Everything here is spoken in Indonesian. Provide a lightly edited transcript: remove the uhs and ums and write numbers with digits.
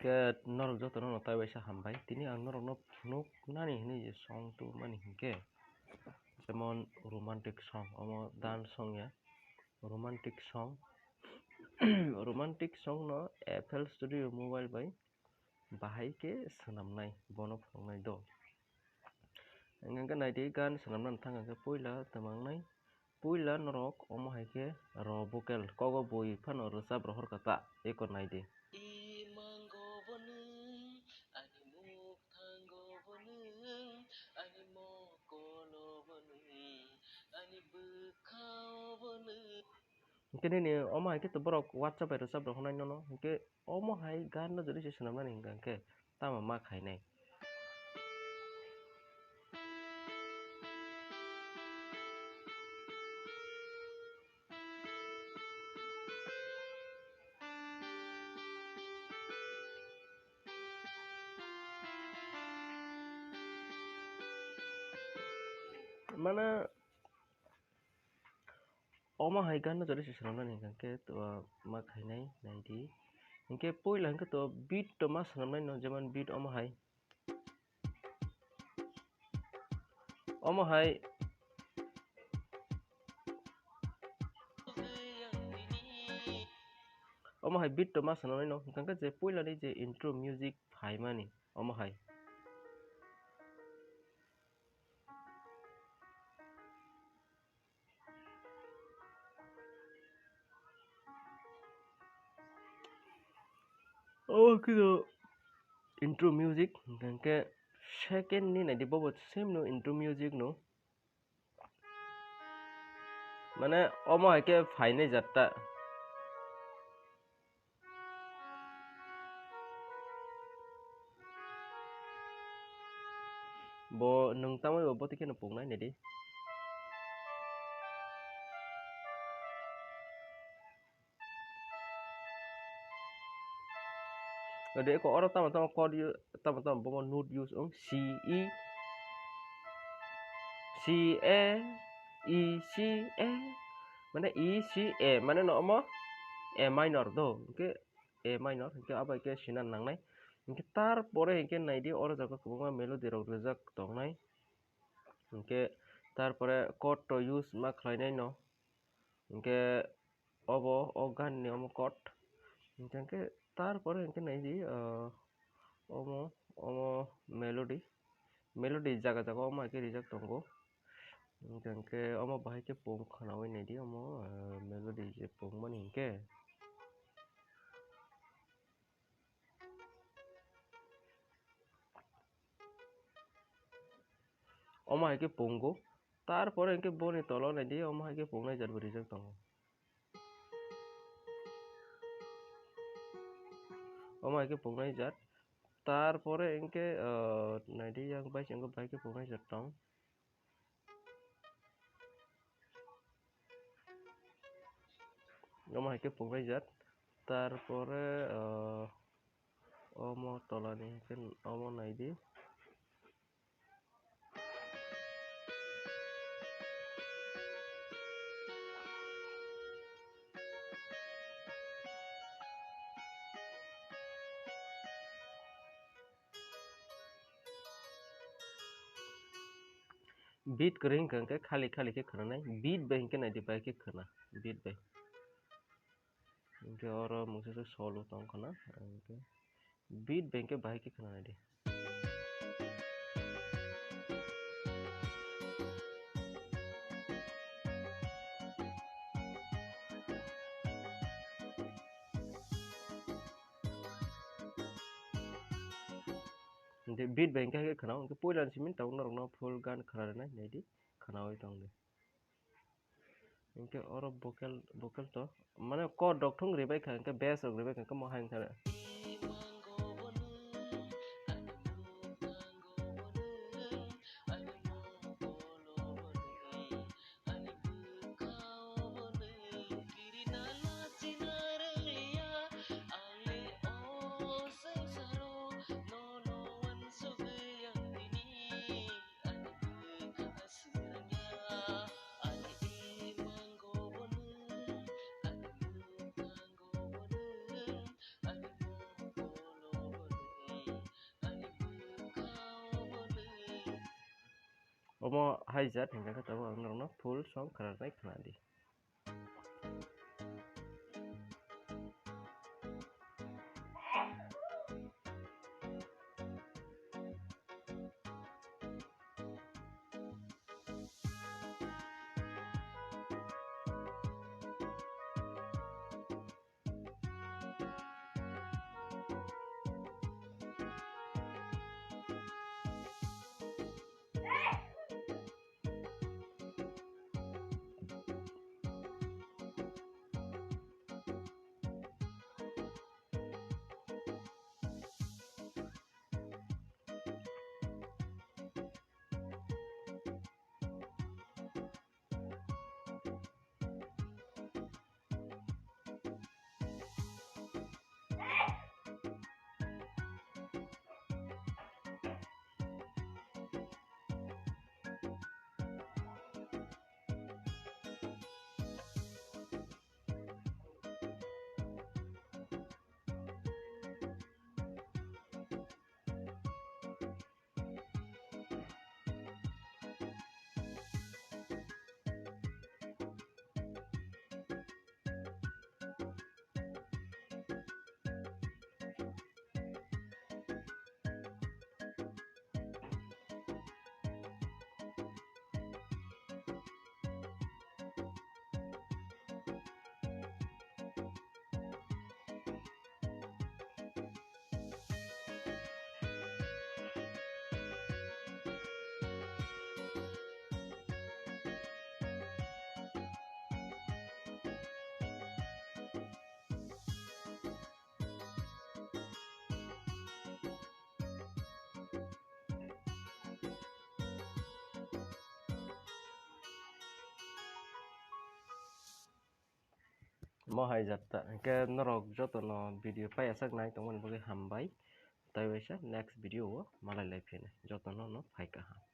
Ke norok joto no tai baisa hambai tini ang norok no phunuk nani hini je song tu mani hingke jemon romantic song omo dance song ya romantic song romantic song no FL Studio mobile bai bahai ke sanamnai bono phungnai do angka naidi gan sanamnan thanga ke poila tamangnai poila norok omo haike ro vocal kogo boi phano rosab rohor kata eko naidi kini ni omo haike to borok WhatsApp bai rosab rohor nai no ke omo hai gan no jodi se sanamnani hingka ke tama ma khainai mana omo hai gan no jodi se sanamnani hingka ke to ma khainai naidi hingke poila hingke to beat to ma sanamnai no jemon beat omo hai omo hai beat to ma sanamnai no hingka je poila ni je intro music phai mani omo hai oh kido intro music hingke second ni naidi bobo same no intro music no mane omo haike phainai jatta bo nung tamai bo botike no pungnai naidi Ode ko oro tama chord tama bomo note use ong C E mane E C A mane no omo A minor do ke A minor ke abai ke sinan nangnai ke tar pore ke naidi oro jaga kubunga melody rok rijak tongnai ke tarpore chord to use ma khlainai no ke obo o gan ni omo chord ke tarpore ke naidi omo melody jaga jaga omo ke rijak tongo ke omo bahai ke pung khanawi naidi omo melody je pung mani ke omo hai ke pungo tarpore ke boni tolo naidi omo hai ke pungnai jat rijak tongo omo hai ke pungnai jat tarpore engke naidi yang bai engko bai ke pungnai jat tong omo hai ke pungnai jat tarpore omo tolani ke omo naidi beat kering ke khali ke khana nai beat bai ke naidi bai ke khana beat bai ke oro mungse solo tong khana ke beat bai ke bai ke khana naidi de beat bai ke khana ke poilan simin tong no full gan khana nai naidi khana oi tong de ke oro vocal to mane chord dok thung ribai kha ke bass rok ribai kha mo hang thara Omo haijat hingga ketemu ang full song karena kenadi. Mo haijat ta ke norok joto no video pai asak nai tongmani boge hambai. Tai waisa next video o malai lai phene joto no no phai kaham.